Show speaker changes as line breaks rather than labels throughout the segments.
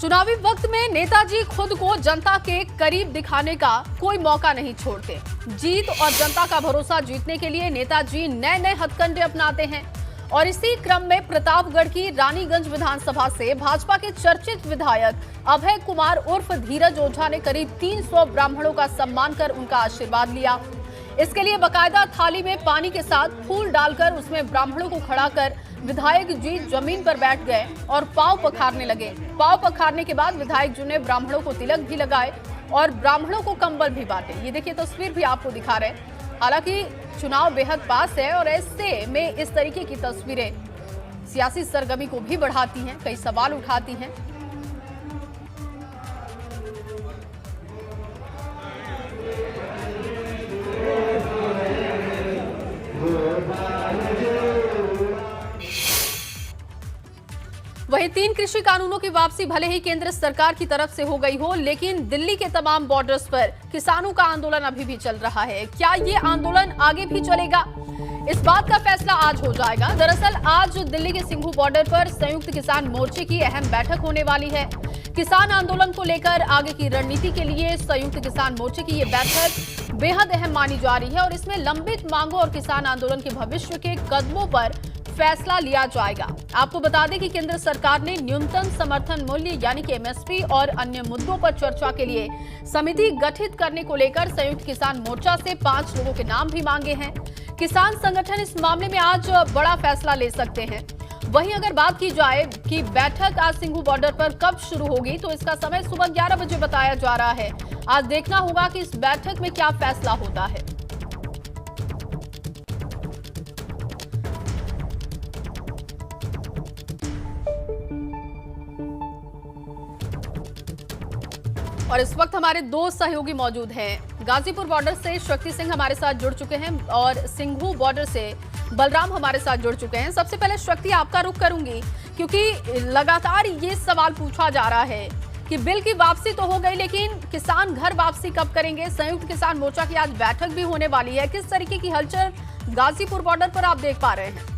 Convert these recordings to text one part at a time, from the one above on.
चुनावी वक्त में नेताजी खुद को जनता के करीब दिखाने का कोई मौका नहीं छोड़ते। जीत और जनता का भरोसा जीतने के लिए नेताजी नए नए हथकंडे अपनाते हैं और इसी क्रम में प्रतापगढ़ की रानीगंज विधानसभा से भाजपा के चर्चित विधायक अभय कुमार उर्फ धीरज ओझा ने करीब 300 ब्राह्मणों का सम्मान कर उनका आशीर्वाद लिया। इसके लिए बाकायदा थाली में पानी के साथ फूल डालकर उसमें ब्राह्मणों को खड़ा कर विधायक जी जमीन पर बैठ गए और पांव पखारने लगे। पांव पखारने के बाद विधायक जी ने ब्राह्मणों को तिलक भी लगाए और ब्राह्मणों को कंबल भी बांटे। ये देखिए तस्वीर भी आपको दिखा रहे हैं। हालांकि चुनाव बेहद पास है और ऐसे में इस तरीके की तस्वीरें सियासी सरगर्मी को भी बढ़ाती हैं, कई सवाल उठाती हैं। वहीं 3 कृषि कानूनों की वापसी भले ही केंद्र सरकार की तरफ से हो गई हो, लेकिन दिल्ली के तमाम बॉर्डर्स पर किसानों का आंदोलन अभी भी चल रहा है। क्या ये आंदोलन आगे भी चलेगा? इस बात का फैसला आज हो जाएगा। दरअसल आज दिल्ली के सिंघू बॉर्डर पर संयुक्त किसान मोर्चे की अहम बैठक होने वाली है। किसान आंदोलन को लेकर आगे की रणनीति के लिए संयुक्त किसान मोर्चे की ये बैठक बेहद अहम मानी जा रही है और इसमें लंबित मांगों और किसान आंदोलन के भविष्य के कदमों पर फैसला लिया जाएगा। आपको बता दें कि केंद्र सरकार ने न्यूनतम समर्थन मूल्य यानी कि एमएसपी और अन्य मुद्दों पर चर्चा के लिए समिति गठित करने को लेकर संयुक्त किसान मोर्चा से 5 लोगों के नाम भी मांगे हैं। किसान संगठन इस मामले में आज बड़ा फैसला ले सकते हैं। वहीं अगर बात की जाए कि बैठक आज सिंघू बॉर्डर पर कब शुरू होगी, तो इसका समय सुबह 11 बजे बताया जा रहा है। आज देखना होगा कि इस बैठक में क्या फैसला होता है। और इस वक्त हमारे 2 सहयोगी मौजूद हैं। गाजीपुर बॉर्डर से शक्ति सिंह हमारे साथ जुड़ चुके हैं और सिंघू बॉर्डर से बलराम हमारे साथ जुड़ चुके हैं। सबसे पहले शक्ति आपका रुख करूंगी, क्योंकि लगातार ये सवाल पूछा जा रहा है कि बिल की वापसी तो हो गई, लेकिन किसान घर वापसी कब करेंगे? संयुक्त किसान मोर्चा की आज बैठक भी होने वाली है। किस तरीके की हलचल गाजीपुर बॉर्डर पर आप देख पा रहे हैं?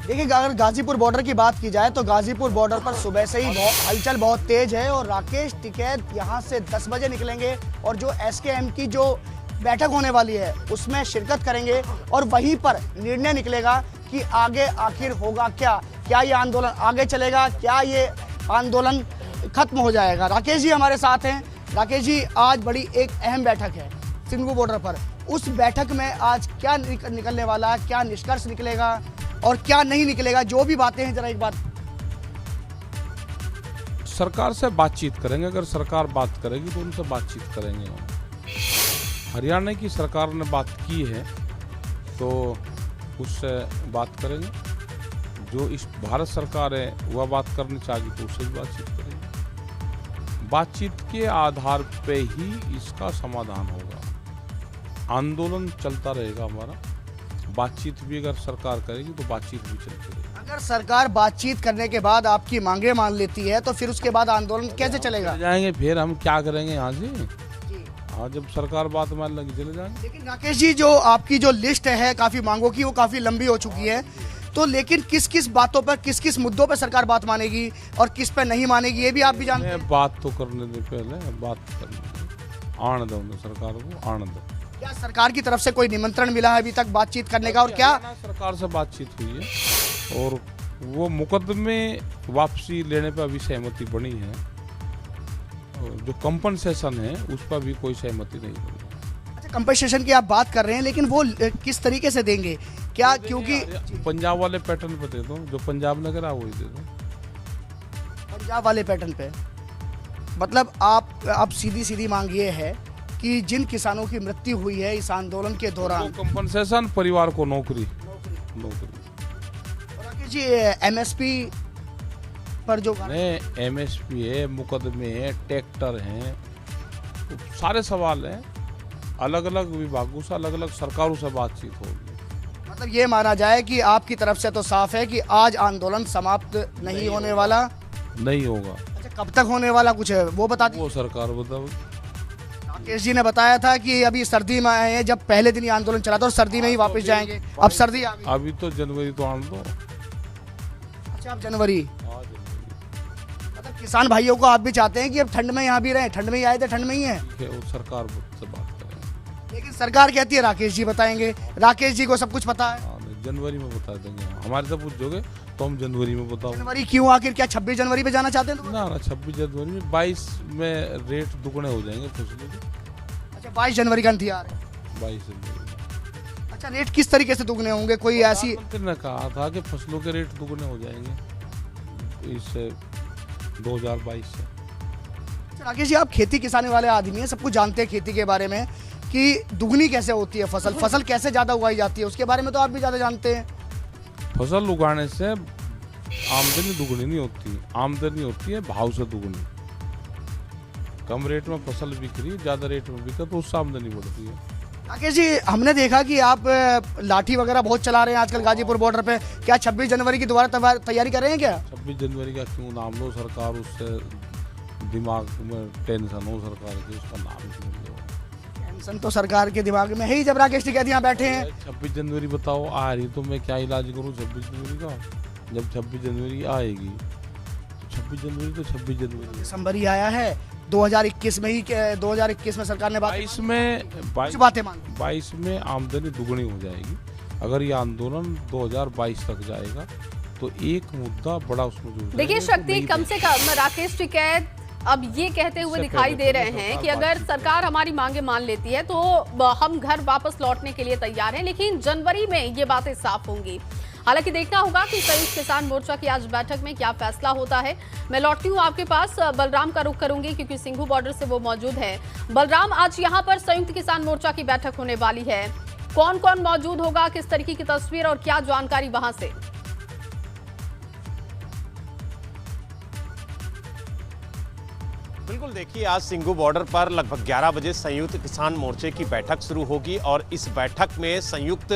देखिए, अगर गाजीपुर बॉर्डर की बात की जाए तो गाजीपुर बॉर्डर पर सुबह से ही हलचल बहुत तेज है और राकेश टिकैत यहाँ से 10 बजे निकलेंगे और जो एसकेएम की जो बैठक होने वाली है उसमें शिरकत करेंगे और वहीं पर निर्णय निकलेगा कि आगे आखिर होगा क्या ये आंदोलन आगे चलेगा, क्या ये आंदोलन खत्म हो जाएगा। राकेश जी हमारे साथ हैं। राकेश जी, आज बड़ी एक अहम बैठक है सिंघू बॉर्डर पर। उस बैठक में आज क्या निकलने वाला, क्या निष्कर्ष निकलेगा और क्या नहीं निकलेगा, जो भी बातें हैं जरा एक बात।
सरकार से बातचीत करेंगे, अगर सरकार बात करेगी तो उनसे बातचीत करेंगे। हरियाणा की सरकार ने बात की है तो उससे बात करेंगे। जो इस भारत सरकार है वह बात करनी चाहिए तो उससे भी बातचीत करेंगे। बातचीत के आधार पे ही इसका समाधान होगा। आंदोलन चलता रहेगा हमारा। बातचीत भी अगर सरकार करेगी तो बातचीत भी चलती रहेगी।
अगर सरकार बातचीत करने के बाद आपकी मांगे मान लेती है तो फिर उसके बाद आंदोलन कैसे चलेगा?
जाएंगे फिर हम क्या करेंगे यहाँ से? हाँ, जब सरकार बात मान लगी चले जाएंगे।
लेकिन राकेश जी, जो आपकी जो लिस्ट है काफी मांगों की, वो काफी लंबी हो चुकी है, तो लेकिन किस किस बातों पर, किस किस मुद्दों पर सरकार बात मानेगी और किस पर नहीं मानेगी, ये भी आप भी जानते हैं।
बात तो करने दे, पहले बात करने आने दो सरकार को, आने दो।
क्या सरकार की तरफ से कोई निमंत्रण मिला है अभी तक बातचीत करने का? और क्या
सरकार से बातचीत हुई है और वो मुकदमे वापसी लेने पर अभी सहमति बनी है। जो कंपनसेशन है उस पर भी कोई सहमति नहीं बनी।
अच्छा, कंपनसेशन की आप बात कर रहे हैं, लेकिन वो किस तरीके से देंगे? क्या क्योंकि
पंजाब वाले पैटर्न पे दे दो, जो पंजाब ने करा वही दे दो।
पंजाब वाले पैटर्न पे मतलब आप सीधी मांग ये है कि जिन किसानों की मृत्यु हुई है इस आंदोलन के दौरान,
कंपनसेशन, परिवार को नौकरी।
राकेश जी, एमएसपी पर जो
एमएसपी है, मुकदमे है, ट्रैक्टर हैं, तो सारे सवाल हैं। अलग अलग विभागों से, अलग अलग सरकारों से बातचीत होगी।
मतलब ये माना जाए कि आपकी तरफ से तो साफ है कि आज आंदोलन समाप्त नहीं होने वाला,
नहीं होगा।
अच्छा, कब तक होने वाला कुछ है वो बता दीजिए।
वो सरकार बताओ।
राकेश जी ने बताया था कि अभी सर्दी में आए हैं, जब पहले दिन ही आंदोलन चला था और सर्दी में ही वापस जाएंगे। अब सर्दी आ गई।
अभी तो जनवरी तो आने दो।
अच्छा, आप जनवरी,
आज
मतलब किसान भाइयों को आप भी चाहते हैं कि अब ठंड में यहाँ भी रहें, ठंड में ही आए थे ठंड में ही है,
ठीक है, वो सरकार से बात करेंगे।
लेकिन सरकार कहती है राकेश जी बताएंगे, राकेश जी को सब कुछ पता है।
हाँ, जनवरी में बता देंगे। हमारे से पूछोगे तो हम जनवरी में बताओ।
जनवरी क्यों, आखिर क्या 26 जनवरी पे जाना चाहते हैं?
ना 26 जनवरी में, 22 में रेट दुगने हो जाएंगे फसलों के।
अच्छा, 22 जनवरी का इंतजार है।
22 जनवरी में।
अच्छा, रेट किस तरीके से दुगने होंगे, कोई ऐसी?
प्रधानमंत्री ने कहा था कि फसलों के रेट दुगने हो जाएंगे इस 2022 से।
अच्छा, राकेश जी, आप खेती किसानी वाले आदमी हैं, सब कुछ जानते हैं खेती के बारे में कि दुगनी कैसे होती है फसल कैसे ज़्यादा उगाई जाती है, उसके बारे में तो आप भी ज़्यादा जानते हैं।
फसल उगाने से आमदनी दुगनी नहीं होती, आमदनी होती है भाव से दुगनी। कम रेट में फसल बिक रही, ज़्यादा रेट में बिका तो उससे आमदनी बढ़ती है।
राकेश जी, हमने देखा कि आप लाठी वगैरह बहुत चला रहे हैं आजकल गाजीपुर बॉर्डर पे, क्या 26 जनवरी की दोबारा तैयारी कर रहे हैं क्या?
26 जनवरी का क्यों नाम लो, सरकार उससे दिमाग में टेंशन हो सरकार की, उसका नाम क्यों लो?
टेंशन तो सरकार के दिमाग में है ही जब राकेश टिकैत यहाँ बैठे हैं।
26 जनवरी बताओ आ रही तो मैं क्या इलाज करूँ 26 जनवरी का? जब 26 जनवरी आएगी तो 26 जनवरी तो 26 जनवरी।
दिसंबर ही आया है, 2021 में ही 2021 में सरकार ने
22 में
कुछ बातें मांगी।
22 में आमदनी दुगनी हो जाएगी। अगर ये आंदोलन 2022 तक जाएगा तो एक मुद्दा बड़ा उसमें जुड़
देखिए
जाएगा।
शक्ति, कम से कम राकेश टिकैत अब ये कहते हुए दिखाई दे रहे हैं कि अगर सरकार हमारी मांगे मान लेती है तो हम घर वापस लौटने के लिए तैयार हैं, लेकिन जनवरी में ये बातें साफ होंगी। हालांकि देखना होगा कि संयुक्त किसान मोर्चा की आज बैठक में क्या फैसला होता है। मैं लौटती हूँ आपके पास, बलराम का रुख करूंगी क्योंकि सिंघू बॉर्डर से वो मौजूद है। बलराम, आज यहाँ पर संयुक्त किसान मोर्चा की बैठक होने वाली है, कौन कौन मौजूद होगा, किस तरीके की तस्वीर और क्या जानकारी वहां से?
बिल्कुल, देखिए आज सिंघू बॉर्डर पर लगभग 11 बजे संयुक्त किसान मोर्चे की बैठक शुरू होगी और इस बैठक में संयुक्त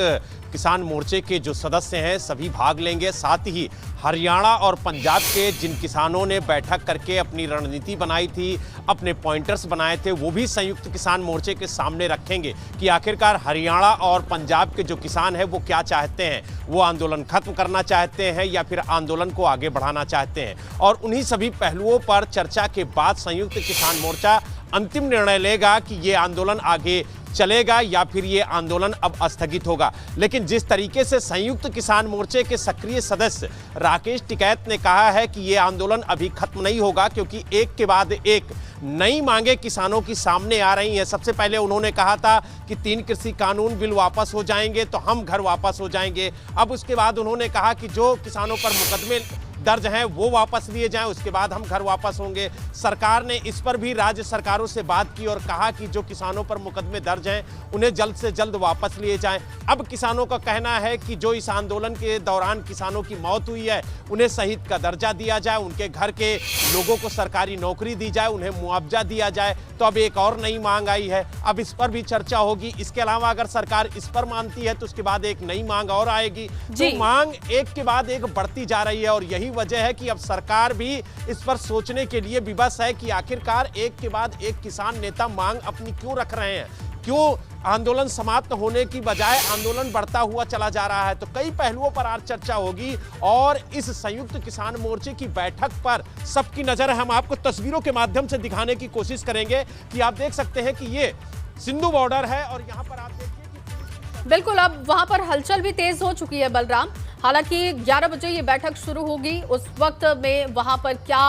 किसान मोर्चे के जो सदस्य हैं सभी भाग लेंगे। साथ ही हरियाणा और पंजाब के जिन किसानों ने बैठक करके अपनी रणनीति बनाई थी, अपने पॉइंटर्स बनाए थे, वो भी संयुक्त किसान मोर्चे के सामने रखेंगे कि आखिरकार हरियाणा और पंजाब के जो किसान हैं वो क्या चाहते हैं। वो आंदोलन खत्म करना चाहते हैं या फिर आंदोलन को आगे बढ़ाना चाहते हैं, और उन्हीं सभी पहलुओं पर चर्चा के बाद संयुक्त किसान मोर्चा अंतिम निर्णय लेगा कि ये आंदोलन आगे चलेगा या फिर ये आंदोलन अब स्थगित होगा। लेकिन जिस तरीके से संयुक्त किसान मोर्चे के सक्रिय सदस्य राकेश टिकैत ने कहा है कि ये आंदोलन अभी खत्म नहीं होगा, क्योंकि एक के बाद एक नई मांगे किसानों की सामने आ रही हैं। सबसे पहले उन्होंने कहा था कि 3 कृषि कानून बिल वापस हो जाएंगे तो हम घर वापस हो जाएंगे। अब उसके बाद उन्होंने कहा कि जो किसानों पर मुकदमे दर्ज हैं वो वापस लिए जाएं, उसके बाद हम घर वापस होंगे। सरकार ने इस पर भी राज्य सरकारों से बात की और कहा कि जो किसानों पर मुकदमे दर्ज हैं उन्हें जल्द से जल्द वापस लिए जाएं। अब किसानों का कहना है कि जो इस आंदोलन के दौरान किसानों की मौत हुई है उन्हें शहीद का दर्जा दिया जाए, उनके घर के लोगों को सरकारी नौकरी दी जाए, उन्हें मुआवजा दिया जाए। तो अब एक और नई मांग आई है, अब इस पर भी चर्चा होगी। इसके अलावा अगर सरकार इस पर मानती है तो उसके बाद एक नई मांग और आएगी। तो मांग एक के बाद एक बढ़ती जा रही है और यही वजह है कि अब सरकार भी इस पर सोचने के लिए विवश है कि आखिरकार एक के बाद एक किसान नेता मांग अपनी क्यों रख रहे हैं, क्यों आंदोलन समाप्त होने की बजाय आंदोलन बढ़ता हुआ चला जा रहा है। तो कई पहलुओं पर आज चर्चा होगी और इस संयुक्त किसान मोर्चे की बैठक पर सबकी नजर हम आपको तस्वीरों के माध्यम से दिखाने की कोशिश करेंगे कि आप देख सकते हैं कि ये सिंधु बॉर्डर है और यहाँ पर आप देखिए कि
बिल्कुल अब वहां पर हलचल भी तेज हो चुकी है बलराम। हालांकि 11 बजे ये बैठक शुरू होगी, उस वक्त में वहां पर क्या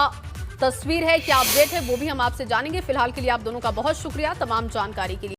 तस्वीर है, क्या अपडेट है, वो भी हम आपसे जानेंगे। फिलहाल के लिए आप दोनों का बहुत शुक्रिया तमाम जानकारी के लिए।